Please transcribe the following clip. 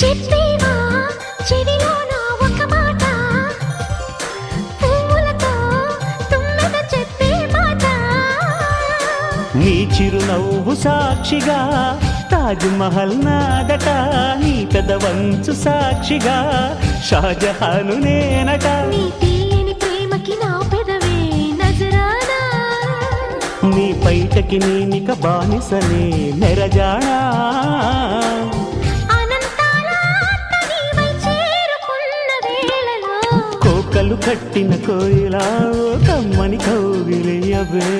చెప్పేవా చెవిలోన ఒక మాట, పువ్వులతో తుమ్మెద చెప్పే మాట. నీ చిరునవ్వు సాక్షిగా తాజ్ మహల్ నాదట, నీ పెదవంచు సాక్షిగా షాజహాను నేనట. నీ తీయని ప్రేమకి నా పెదవే నజరానా, నీ బయటకి నేనిక బానిసనే నెరజానా. కోకలు కట్టిన కోయిలా కమ్మని కౌగిలియవే.